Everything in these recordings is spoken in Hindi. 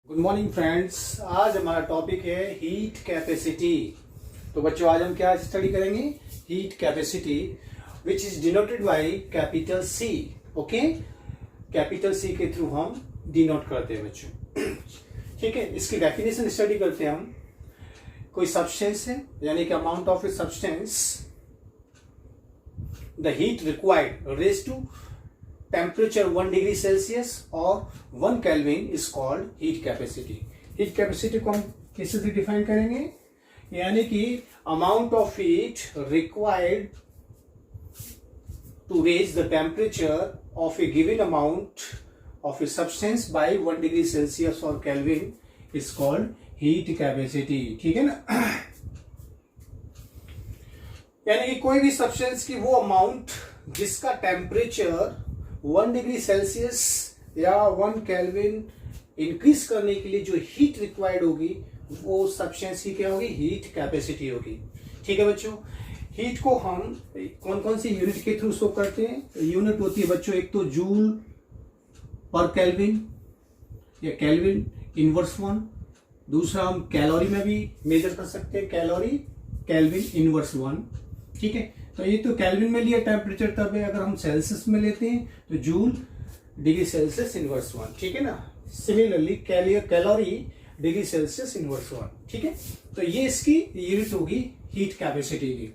Good morning friends. आज हमारा टॉपिक है हीट कैपेसिटी। तो बच्चों आज हम क्या स्टडी करेंगे? Heat capacity which is denoted by capital C. Okay, capital C के थ्रू हम डिनोट करते हैं बच्चों। ठीक है, इसकी डेफिनेशन स्टडी करते हैं हम। कोई सब्सटेंस है यानी कि amount of a substance the heat required raise to temperature 1 degree Celsius और 1 Kelvin is called heat capacity. Heat capacity को हम किससे डिफाइन करेंगे? यानी कि amount of heat required to raise the temperature of a given amount of a substance by 1 degree Celsius और Kelvin is called heat capacity. ठीक है ना? यानी कि कोई भी सब्सटेंस की वो अमाउंट जिसका टेम्परेचर 1 डिग्री सेल्सियस या 1 केल्विन इंक्रीज करने के लिए जो हीट रिक्वायर्ड होगी वो सब्सटेंस की क्या होगी? हीट कैपेसिटी होगी। ठीक है बच्चों, हीट को हम कौन कौन सी यूनिट के थ्रू शो करते हैं? यूनिट होती है बच्चों, एक तो जूल पर केल्विन या केल्विन इनवर्स 1। दूसरा हम कैलोरी में भी मेजर कर सकते हैं, कैलोरी केल्विन इनवर्स 1। ठीक है, तो ये तो केल्विन में लिया टेम्परेचर, तब है। अगर हम सेल्सियस में लेते हैं तो जूल डिग्री सेल्सियस इनवर्स 1। ठीक है ना? Similarly calorie degree Celsius inverse 1। ठीक है, तो ये इसकी यूनिट होगी हीट कैपेसिटी की।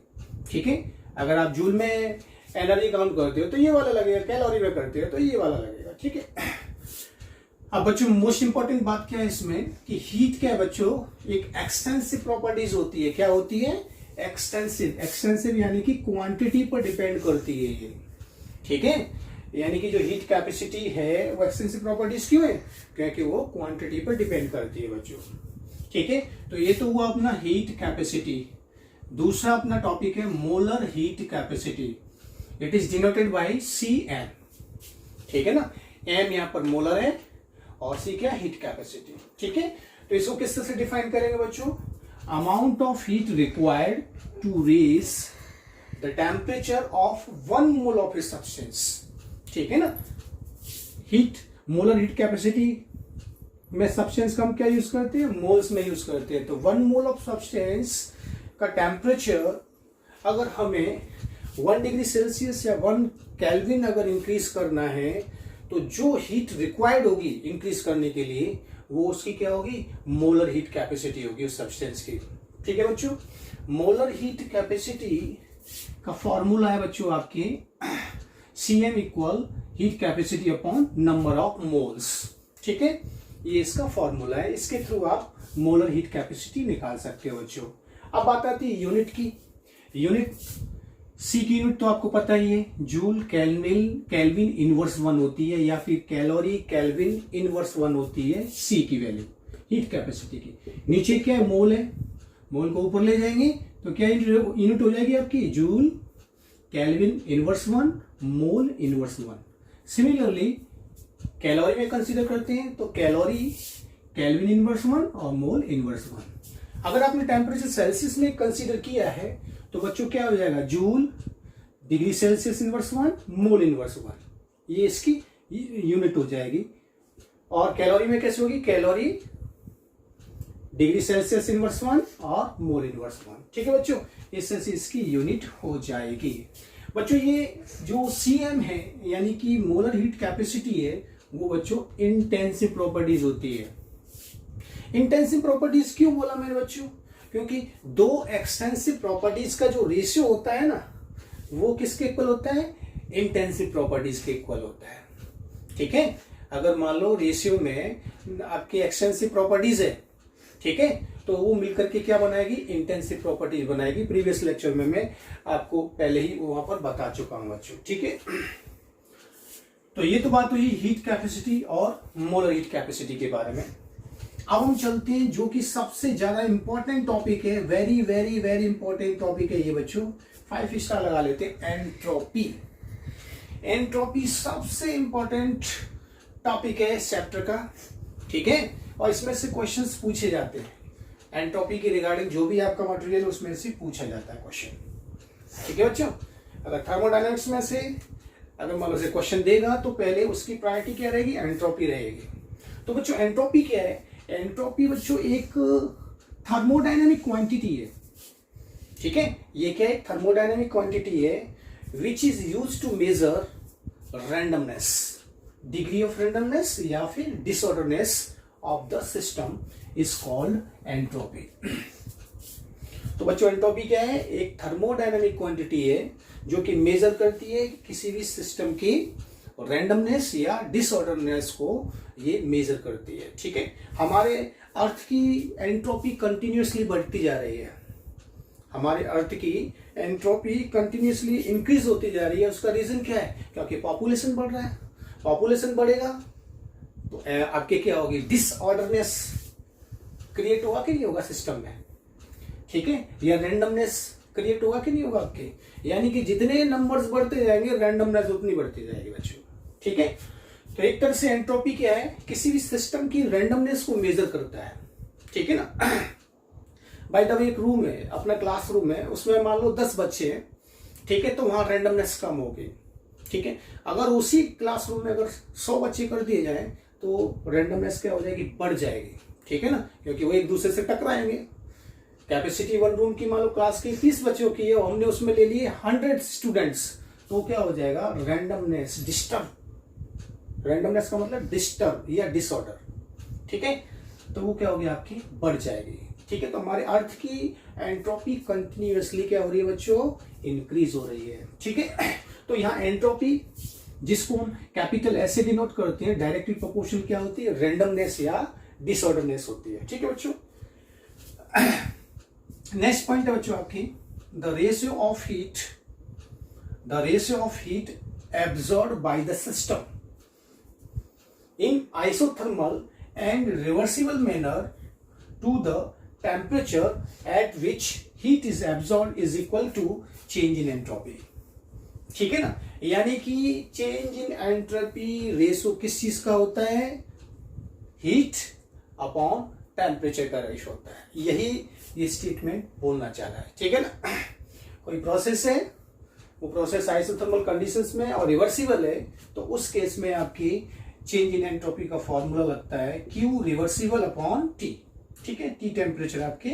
ठीक है, अगर आप जूल में एनर्जी काउंट करते हो तो ये वाला लगेगा, कैलोरी में करते हो तो ये वाला लगेगा। ठीक है, अब बच्चों मोस्ट इंपॉर्टेंट बात क्या है इसमें कि हीट क्या है बच्चों? एक एक्सटेंसिव प्रॉपर्टीज होती है। क्या होती है? एक्सटेंसिव। एक्सटेंसिव यानी कि क्वांटिटी पर डिपेंड करती है ये। ठीक है, यानी कि जो हीट कैपेसिटी है वो एक्सटेंसिव प्रॉपर्टीज क्यों है? क्योंकि वो क्वांटिटी पर डिपेंड करती है बच्चों। ठीक है, तो ये तो हुआ अपना हीट कैपेसिटी। दूसरा अपना टॉपिक है molar heat capacity. It is denoted bye Cm। ठीक है ना? M यहां पर मोलर है और C क्या? Heat capacity. ठीक है, तो इसको किस तरह से डिफाइन करेंगे बच्चों? Amount of heat required to raise the temperature of 1 mole of a substance. ठीक है ना? हीट, मोलर हीट कैपेसिटी में सब्सटेंस का हम क्या यूज करते हैं? मोल्स में यूज करते हैं। तो 1 मोल ऑफ सब्सटेंस का टेम्परेचर अगर हमें 1 डिग्री सेल्सियस या 1 केल्विन अगर इंक्रीज करना है तो जो हीट रिक्वायर्ड होगी इंक्रीज करने के लिए वो उसकी क्या होगी? मोलर हीट कैपेसिटी होगी उस सब्सटेंस की। ठीक है बच्चों, मोलर हीट कैपेसिटी का फॉर्मूला है बच्चों आपके Cm equal heat capacity upon number of moles. ठीक है, ये इसका फॉर्मूला है। इसके थ्रू आप मोलर हीट कैपेसिटी निकाल सकते हो बच्चों। अब बात आती है यूनिट की। यूनिट सी की यूनिट तो आपको पता ही है, जूल केल्विन इनवर्स 1 होती है या फिर कैलोरी केल्विन इनवर्स 1 होती है सी की वैल्यू हीट कैपेसिटी की। नीचे क्या है? मोल है। मोल को ऊपर ले जाएंगे तो क्या यूनिट हो जाएगी आपकी? Joule kelvin inverse 1 mole inverse 1। Similarly calorie में कंसीडर करते हैं तो कैलोरी केल्विन इनवर्स 1 और मोल इनवर्स 1। अगर आपने टेम्परेचर सेल्सियस में कंसीडर किया है तो बच्चों क्या हो जाएगा? Joule degree Celsius inverse 1 mole inverse 1, ये इसकी यूनिट हो जाएगी। और कैलोरी में कैसे होगी? कैलोरी डिग्री सेल्सियस इनवर्स 1 और मोल इनवर्स 1। ठीक है बच्चों, इससे इसकी यूनिट हो जाएगी। बच्चों ये जो Cm है यानी कि मोलर हीट कैपेसिटी है वो बच्चों इंटेंसिव प्रॉपर्टीज होती है। इंटेंसिव प्रॉपर्टीज क्यों बोला मैंने बच्चों? क्योंकि दो एक्सटेंसिव प्रॉपर्टीज का जो रेशियो होता है ना वो किसके इक्वल होता है? इंटेंसिव प्रॉपर्टीज के इक्वल होता है। ठीक है, अगर मान लो रेशियो में आपकी एक्सटेंसिव प्रॉपर्टीज है, ठीक है, तो वो मिलकर के क्या बनाएगी? इंटेंसिव प्रॉपर्टीज बनाएगी। प्रीवियस लेक्चर में मैं आपको पहले ही वहां पर बता चुका हूं बच्चों। ठीक है, तो ये तो बात हुई हीट कैपेसिटी और मोलर हीट कैपेसिटी के बारे में। अब हम चलते हैं जो कि सबसे ज्यादा इंपॉर्टेंट टॉपिक है, very very very important topic है ये बच्चों। 5 स्टार लगा लेते हैं। एंट्रोपी। एंट्रोपी सबसे इंपॉर्टेंट टॉपिक है इस चैप्टर का। ठीक है, और इसमें से क्वेश्चंस पूछे जाते हैं। एंट्रोपी के रिगार्डिंग जो भी आपका मटेरियल उसमें से पूछा जाता है क्वेश्चन। ठीक है बच्चों, अगर थर्मोडायनेमिक्स में से अगर मान लो से क्वेश्चन देगा तो पहले उसकी प्रायोरिटी क्या रहेगी? एंट्रोपी रहेगी। तो बच्चों एंट्रोपी क्या है? एंट्रोपी बच्चों एक थर्मोडायनामिक क्वांटिटी है, ठीक है। ये क्या है, थर्मोडायनामिक क्वांटिटी है which is use to measure randomness, degree of randomness या फिर disorderness of the system is called entropy. तो बच्चों एंट्रोपी क्या है, एक थर्मोडायनामिक क्वांटिटी है जो कि मेजर करती है किसी भी सिस्टम की रैंडमनेस या डिसऑर्डरनेस को ये मेजर करती है, ठीक है। हमारे अर्थ की एंट्रोपी कंटिन्यूसली बढ़ती जा रही है, हमारे अर्थ की एंट्रोपी कंटिन्यूसली इंक्रीज होती जा रही है। उसका रीजन क्या है, क्योंकि पॉपुलेशन बढ़ रहा है, पॉपुलेशन बढ़ेगा तो आपके क्या होगी, डिसऑर्डरनेस क्रिएट होगा कि नहीं होगा सिस्टम में, ठीक है, या रैंडमनेस क्रिएट होगा कि नहीं होगा आपके, यानी कि जितने नंबर्स बढ़ते जाएंगे रैंडमनेस उतनी बढ़ती जाएगी बच्चों, ठीक है। तो एक तरह से एंट्रोपी क्या है, किसी भी सिस्टम की रैंडमनेस को मेजर करता है, ठीक है ना। भाई तब एक रूम है, अपना क्लासरूम है, उसमें मान लो 10 बच्चे हैं, ठीक है, तो वहां रैंडमनेस कम होगी, ठीक है। अगर उसी क्लासरूम में अगर 100 बच्चे कर दिए जाए तो रैंडमनेस क्या हो जाएगी, बढ़ जाएगी, ठीक है ना, क्योंकि वो एक दूसरे से टकराएंगे। कैपेसिटी वन रूम की मान लो क्लास की 30 बच्चों की है और हमने उसमें ले लिए 100 स्टूडेंट्स, तो क्या हो जाएगा, रैंडमनेस डिस्टर्ब, रैंडमनेस का मतलब डिस्टर्ब या डिसऑर्डर, ठीक है, तो वो क्या होगी आपकी, बढ़ जाएगी, ठीक है। तो हमारे अर्थ की एंट्रोपी कंटिन्यूअसली क्या हो रही है बच्चों, इंक्रीज हो रही है, ठीक है। तो यहाँ एंट्रोपी जिसको हम कैपिटल ऐसे डिनोट करते हैं, डायरेक्टली प्रोपोर्शनल क्या होती है, रैंडमनेस या डिसऑर्डरनेस होती है, ठीक है बच्चों। नेक्स्ट पॉइंट है बच्चों आपकी the ratio of heat absorb by the system in isothermal and reversible manner to the temperature at which heat is absorb is equal to change in entropy, ठीक है ना। यानी कि चेंज इन एंट्रोपी रेशियो किस चीज का होता है, हीट अपॉन टेम्परेचर का रेशियो होता है, यही ये स्टेटमेंट बोलना चाह रहा है, ठीक है ना। कोई प्रोसेस है, वो प्रोसेस आइसोथर्मल कंडीशंस में और रिवर्सिबल है, तो उस केस में आपकी चेंज इन एंट्रोपी का फॉर्मूला लगता है Q रिवर्सिबल अपॉन T, ठीक है। T टेम्परेचर आपके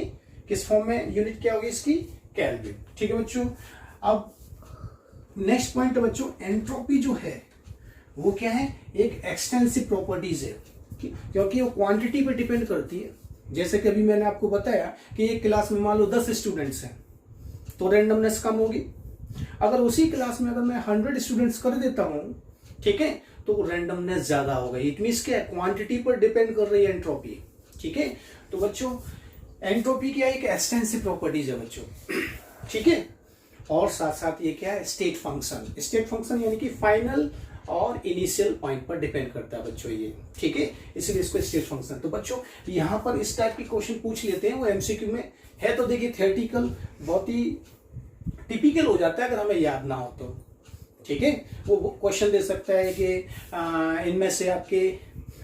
किस फॉर्म में, यूनिट क्या होगी इसकी, केल्विन, ठीक है बच्चों। अब नेक्स्ट पॉइंट है बच्चों, एंट्रोपी जो है वो क्या है, एक एक्सटेंसिव प्रॉपर्टीज है, क्योंकि वो क्वांटिटी पे डिपेंड करती है। जैसे कि अभी मैंने आपको बताया कि एक क्लास में मान लो 10 स्टूडेंट्स हैं तो रैंडमनेस कम होगी। अगर उसी क्लास में अगर मैं 100 स्टूडेंट्स कर देता हूं, ठीक है, तो रैंडमनेस ज्यादा होगा। इट मींस क्या है, क्वांटिटी पर डिपेंड कर रही है एंट्रोपी, ठीक है। तो बच्चों एंट्रोपी क्या एक एक्सटेंसिव प्रॉपर्टीज है बच्चों, ठीक है। और साथ साथ ये क्या है, स्टेट फंक्शन यानी कि फाइनल और इनिशियल पॉइंट पर डिपेंड करता है बच्चों ये, ठीक है, इसलिए इसको स्टेट फंक्शन। तो बच्चों यहां पर इस टाइप की क्वेश्चन पूछ लेते हैं, वो एमसीक्यू में है, तो देखिए थियोरेटिकल बहुत ही टिपिकल हो जाता है अगर हमें याद ना हो तो, ठीक है। वो क्वेश्चन दे सकता है कि इनमें से आपके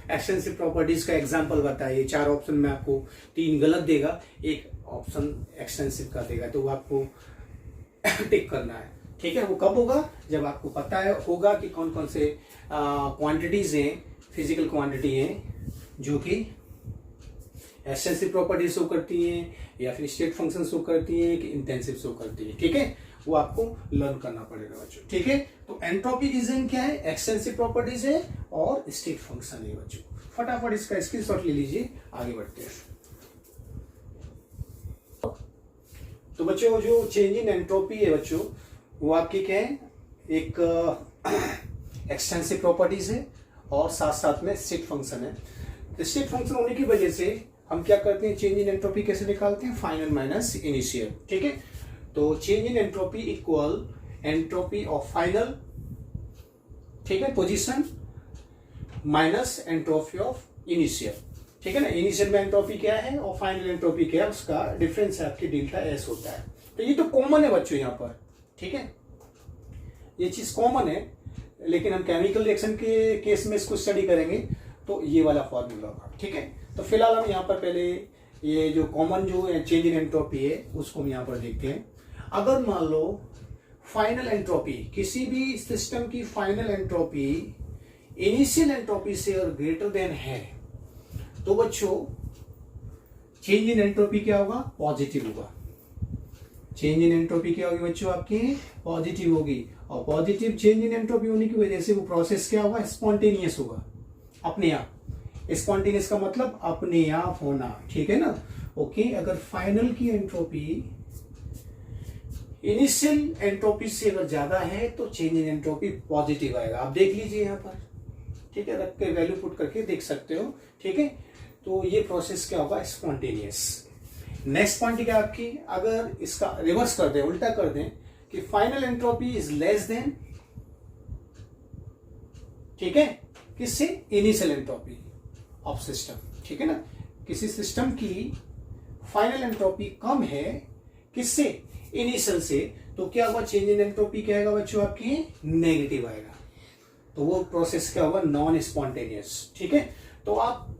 एक्सटेंसिव प्रॉपर्टीज का एग्जांपल बताइए, 4 ऑप्शन में आपको 3 गलत देगा, एक ऑप्शन एक्सटेंसिव का देगा, तो वो आपको टिक करना है, ठीक है। वो कब होगा, जब आपको पता है होगा कि कौन कौन से क्वांटिटीज हैं, फिजिकल क्वांटिटी हैं जो कि एक्सटेंसिव प्रॉपर्टी शो करती हैं या फिर स्टेट फंक्शन शो करती हैं कि इंटेंसिव शो करती है, ठीक है। वो आपको लर्न करना पड़ेगा बच्चों, ठीक है। तो एंट्रोपी रीजन क्या है, एक्सटेंसिव प्रॉपर्टीज है और स्टेट फंक्शन है बच्चों। फटाफट इसका स्क्रीनशॉट ले लीजिए, आगे बढ़ते हैं। तो बच्चों जो चेंज इन एंट्रोपी है बच्चों, वो आपकी क्या है, एक एक्सटेंसिव प्रॉपर्टीज है और साथ साथ में स्टेट फंक्शन है। स्टेट फंक्शन होने की वजह से हम क्या करते हैं, चेंज इन एंट्रोपी कैसे निकालते हैं, फाइनल माइनस इनिशियल, ठीक है। तो change in entropy equal entropy of final, ठीक है, position minus entropy of initial, ठीक है ना। इनिशियल में एंट्रोपी क्या है और फाइनल एंट्रोपी क्या है, उसका डिफरेंस आपकी डेल्टा एस होता है। तो ये तो कॉमन है बच्चों यहाँ पर, ठीक है, ये चीज कॉमन है, लेकिन हम केमिकल रिएक्शन के केस में इसको स्टडी करेंगे तो ये वाला फॉर्मूला होगा, ठीक है। तो फिलहाल हम यहाँ पर पहले ये जो कॉमन जो चेंज इन एंट्रोपी है उसको हम यहाँ पर देखते हैं। अगर मान लो फाइनल एंट्रोपी, किसी भी सिस्टम की फाइनल एंट्रोपी इनिशियल एंट्रोपी से और ग्रेटर देन है, तो बच्चों चेंज इन एंट्रोपी क्या होगा, पॉजिटिव होगा। चेंज इन एंट्रोपी क्या होगी बच्चों, आपकी पॉजिटिव होगी। और पॉजिटिव चेंज इन एंट्रोपी होने की वजह से वो प्रोसेस क्या होगा, स्पॉन्टेनियस होगा, अपने आप। स्पॉन्टेनियस का मतलब अपने आप होना, ठीक है ना। ओके, अगर फाइनल की एंट्रोपी इनिशियल एंट्रोपी से अगर ज्यादा है तो चेंज इन एंट्रोपी पॉजिटिव आएगा। आप देख लीजिए यहाँ पर, ठीक है, रख के वैल्यू पुट करके देख सकते हो, ठीक है। तो ये प्रोसेस क्या होगा, स्पॉन्टेनियस। नेक्स्ट पॉइंट क्या आपकी, अगर इसका रिवर्स कर दें, उल्टा कर दें कि final entropy is less than, ठीक है, किससे, इनिशियल एंट्रोपी ऑफ सिस्टम, ठीक है ना। किसी सिस्टम की फाइनल एंट्रोपी कम है किससे, इनिशियल से, तो क्या होगा, चेंज इन एंट्रोपी क्या आएगा बच्चों, आपकी नेगेटिव आएगा। तो वो प्रोसेस क्या होगा, नॉन स्पॉन्टेनियस, ठीक है। तो आप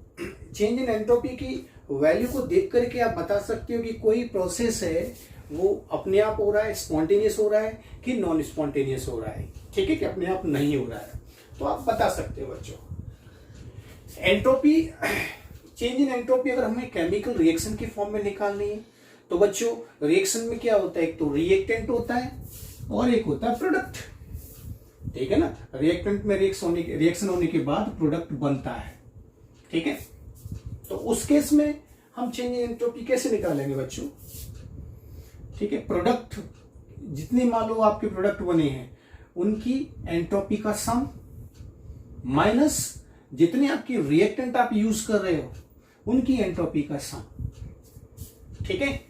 चेंज इन एंट्रोपी की वैल्यू को देख करके आप बता सकते हो कि कोई प्रोसेस है वो अपने आप हो रहा है, स्पॉन्टेनियस हो रहा है कि नॉन स्पॉन्टेनियस हो रहा है, ठीक है, कि अपने आप नहीं हो रहा है। तो आप बता सकते हो बच्चों। एंट्रोपी, चेंज इन एंट्रोपी अगर हमें केमिकल रिएक्शन की फॉर्म में निकालनी है तो बच्चों रिएक्शन में क्या होता है, एक तो रिएक्टेंट होता है और एक होता है प्रोडक्ट, ठीक है ना। रिएक्टेंट में रिएक्शन होने के बाद प्रोडक्ट बनता है, ठीक है। तो उस केस में हम चेंज इन एंट्रोपी कैसे निकालेंगे बच्चों, ठीक है। प्रोडक्ट जितने मान लो आपके प्रोडक्ट बने हैं उनकी एंट्रोपी का सम माइनस जितने आपकी रिएक्टेंट आप यूज कर रहे हो उनकी एंट्रोपी का सम, ठीक है,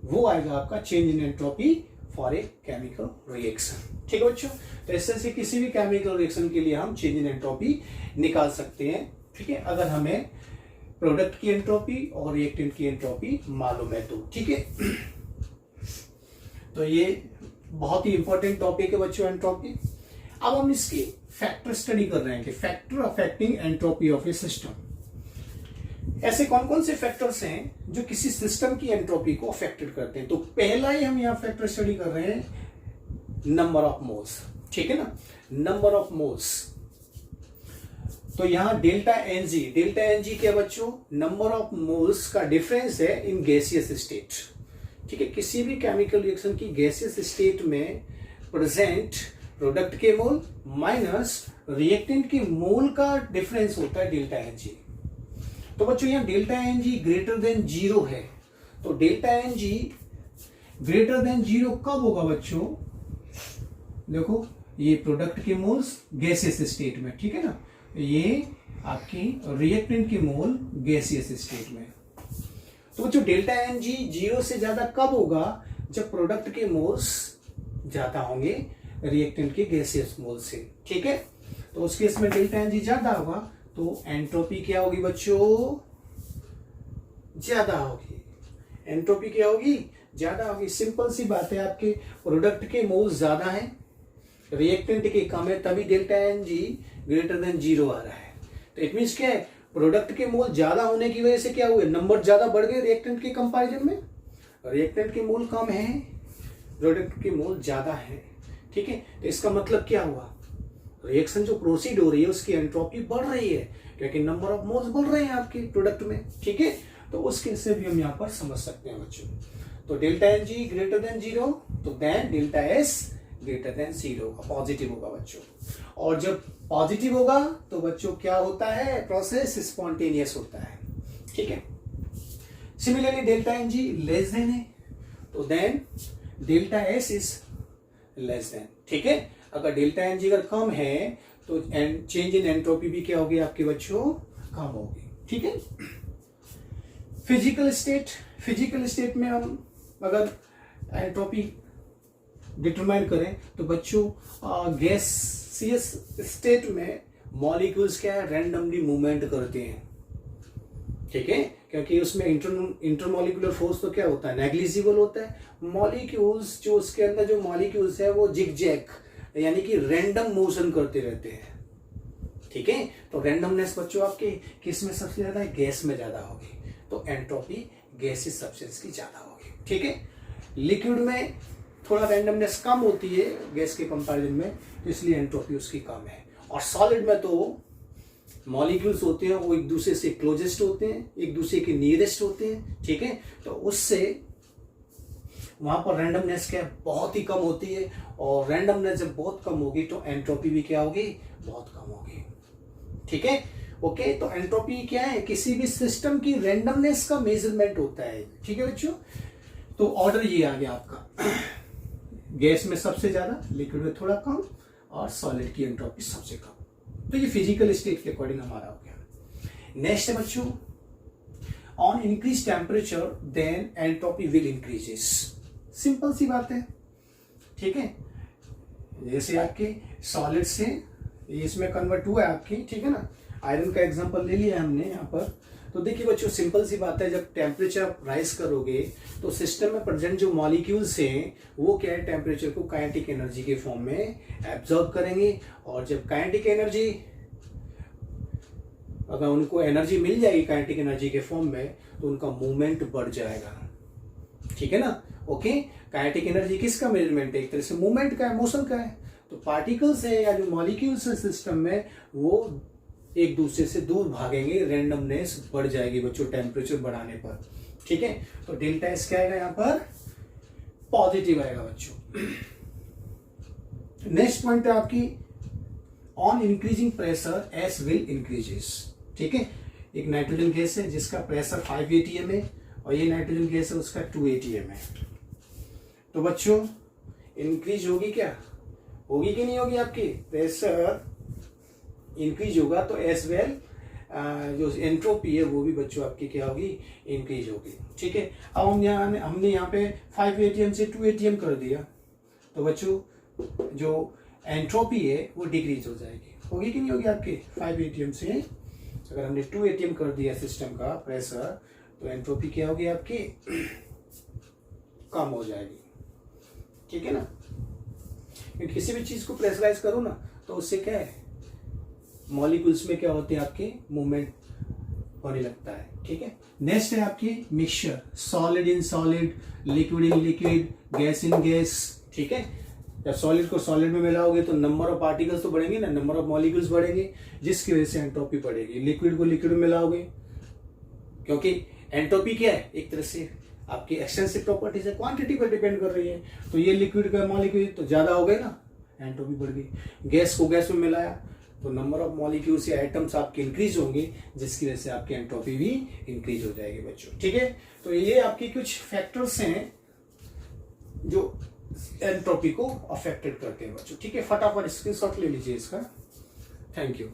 वो आएगा आपका change in entropy for a chemical reaction, ठीक है बच्चों। तो ऐसे से किसी भी केमिकल रिएक्शन के लिए हम चेंज इन एंट्रोपी निकाल सकते हैं, ठीक है, अगर हमें प्रोडक्ट की एंट्रोपी और रिएक्टेंट की एंट्रोपी मालूम है तो, ठीक है। तो ये बहुत ही इंपॉर्टेंट टॉपिक है बच्चों, एंट्रोपी। अब हम इसकी फैक्टर स्टडी कर रहे हैं कि factor affecting entropy of A system. ऐसे कौन कौन से फैक्टर्स हैं जो किसी सिस्टम की एंट्रोपी को अफेक्टेड करते हैं। तो पहला ही हम यहाँ फैक्टर स्टडी कर रहे हैं, नंबर ऑफ मोल्स, ठीक है ना, नंबर ऑफ मोल्स। तो यहां डेल्टा एनजी क्या बच्चों, नंबर ऑफ मोल्स का डिफरेंस है इन गैसियस स्टेट, ठीक है। किसी भी केमिकल रिएक्शन की गैसियस स्टेट में प्रेजेंट प्रोडक्ट के मोल माइनस रिएक्टेंट के मोल का डिफरेंस होता है डेल्टा एनजी। तो बच्चों यहां डेल्टा एनजी ग्रेटर देन 0 है, तो डेल्टा एनजी ग्रेटर देन 0 कब होगा बच्चों, देखो ये प्रोडक्ट के मोल्स गैसियस स्टेट में, ठीक है ना, ये आपकी रिएक्टेंट के मोल गैसियस स्टेट में। तो बच्चों डेल्टा एनजी 0 से ज्यादा कब होगा, जब प्रोडक्ट के मोल्स ज्यादा होंगे रिएक्टेंट के गैसियस मोल से, ठीक है। तो उस केस में डेल्टा एनजी ज्यादा होगा तो एंट्रोपी क्या होगी बच्चों, ज्यादा होगी। एंट्रोपी क्या होगी, ज्यादा होगी। सिंपल सी बात है, आपके प्रोडक्ट के मोल्स ज्यादा है, रिएक्टेंट के कम है, तभी डेल्टा एनजी ग्रेटर देन 0 आ रहा है। तो इट मींस क्या है, प्रोडक्ट के मोल ज्यादा होने की वजह से क्या हुए, नंबर ज्यादा बढ़ गए रिएक्टेंट के कंपैरिजन में। रिएक्टेंट के मोल कम है, प्रोडक्ट के मोल ज्यादा है, ठीक है। तो इसका मतलब क्या हुआ, रिएक्शन जो प्रोसीड हो रही है उसकी एंट्रोपी बढ़ रही है क्योंकि नंबर ऑफ मोल्स बढ़ रहे हैं आपके प्रोडक्ट में, ठीक है। तो उस केस से भी हम यहाँ पर समझ सकते हैं बच्चों। तो delta N G greater than 0 तो then delta S greater than 0 positive होगा बच्चों। और जब पॉजिटिव होगा तो बच्चों क्या होता है, प्रोसेस स्पॉन्टेनियस होता है, ठीक है। Similarly delta N G less than है तो then delta S is less than, ठीक है। अगर डेल्टा एन जी अगर कम है तो चेंज इन एंट्रोपी भी क्या होगी आपके बच्चों, कम होगी, ठीक है। फिजिकल स्टेट में हम अगर एंट्रोपी डिटरमाइन करें तो बच्चों गैसियस स्टेट में मॉलिक्यूल्स क्या है, रैंडमली मूवमेंट करते हैं, ठीक है, क्योंकि उसमें इंटरमॉलिक्यूलर फोर्स तो क्या होता है, नेग्लिजिबल होता है। मॉलिक्यूल्स जो उसके अंदर जो मॉलिक्यूल्स है वो जिगजैग यानी कि रैंडम मोशन करते रहते हैं, ठीक है। तो रैंडमनेस बच्चों आपके किस में सबसे ज्यादा है, गैस में ज्यादा होगी, तो एंट्रोपी गैसियस सब्सटेंस की ज्यादा होगी, ठीक है। लिक्विड में थोड़ा रैंडमनेस कम होती है गैस के कंपैरिजन में, तो इसलिए एंट्रोपी उसकी कम है। और सॉलिड में तो मॉलिक्यूल्स होते हैं वो एक दूसरे से क्लोजेस्ट होते हैं, एक दूसरे के नियरेस्ट होते हैं, ठीक है। तो उससे वहां पर रैंडमनेस क्या बहुत ही कम होती है, और रैंडमनेस जब बहुत कम होगी तो एंट्रोपी भी क्या होगी, बहुत कम होगी, ठीक है। ओके, तो एंट्रोपी क्या है, किसी भी सिस्टम की रैंडमनेस का मेजरमेंट होता है, ठीक है बच्चों। तो ऑर्डर ये आ गया आपका, गैस में सबसे ज्यादा, लिक्विड में थोड़ा कम, और सॉलिड की एंट्रोपी सबसे कम। तो ये फिजिकल स्टेट के अकॉर्डिंग हमारा हो गया। नेक्स्ट है बच्चों, on increase temperature then entropy will increases. Simple सी बात है, ठीक है। जैसे आपके सॉलिड से इसमें कन्वर्ट हुआ है आपकी, ठीक है ना। आयरन का एग्जांपल ले लिया हमने यहाँ पर। तो देखिए बच्चों, सिंपल सी बात है, जब टेम्परेचर राइज करोगे तो सिस्टम में प्रेजेंट जो मॉलिक्यूल्स हैं वो क्या है, टेम्परेचर को काइनेटिक एनर्जी के फॉर्म में एब्जॉर्ब करेंगे, और जब काइनेटिक एनर्जी, अगर उनको एनर्जी मिल जाएगी काइनेटिक एनर्जी के फॉर्म में, तो उनका मूवमेंट बढ़ जाएगा, ठीक है ना। ओके, काइनेटिक एनर्जी किसका मेजरमेंट है, एक तरह से मूवमेंट का है, मोशन का है। तो पार्टिकल्स है या जो मॉलिक्यूल्स है सिस्टम में, वो एक दूसरे से दूर भागेंगे, रैंडमनेस बढ़ जाएगी बच्चों टेम्परेचर बढ़ाने पर, ठीक है। तो डेल्टा एस क्या आएगा यहाँ पर, पॉजिटिव आएगा बच्चों। नेक्स्ट पॉइंट है आपकी, on increasing pressure S will increases, ठीक है। एक नाइट्रोजन गैस है जिसका प्रेशर 5 atm है, और ये नाइट्रोजन गैस है उसका 2 atm है। तो बच्चों इंक्रीज होगी क्या, होगी कि नहीं होगी, आपकी प्रेशर इंक्रीज होगा तो एस वेल जो एंट्रोपी है वो भी बच्चों आपकी क्या होगी, इंक्रीज होगी, ठीक है। अब हमने यहाँ पे 5 atm से 2 atm कर दिया, तो बच्चों जो एंट्रोपी है वो डिक्रीज हो जाएगी, होगी कि नहीं होगी आपकी। 5 atm से अगर हमने 2 atm कर दिया सिस्टम का प्रेशर, तो एंट्रोपी क्या होगी आपकी, कम हो जाएगी, ठीक है ना। किसी भी चीज को प्रेशराइज करो ना, तो उससे क्या है, मॉलिक्यूल्स में क्या होते हैं आपके, मूवमेंट होने लगता है, ठीक है। नेक्स्ट है आपकी mixture, solid in solid, liquid in liquid, gas in gas, ठीक है। जब सॉलिड को सॉलिड में मिलाओगे तो नंबर ऑफ पार्टिकल्स तो बढ़ेंगे ना, नंबर ऑफ मॉलिक्यूल्स बढ़ेंगे, जिसकी वजह से एंट्रोपी बढ़ेगी। लिक्विड को लिक्विड में मिलाओगे, क्योंकि एंट्रोपी क्या है, एक तरह से आपकी एक्सटेंसिव प्रॉपर्टीज है, क्वांटिटी पर डिपेंड कर रही है। तो ये लिक्विड का मॉलिक्यूल तो ज्यादा हो गए ना, एंट्रोपी बढ़ गई। गैस को गैस में मिलाया तो नंबर ऑफ मॉलिक्यूल्स या एटम्स आपके इंक्रीज होंगे, जिसकी वजह से आपकी एंट्रोपी भी इंक्रीज हो जाएगी बच्चों, ठीक है। तो ये आपकी कुछ फैक्टर्स हैं जो एंट्रोपी को अफेक्टेड करते हैं बच्चों, ठीक है। फटाफट स्क्रीनशॉट ले लीजिए इसका। Thank you.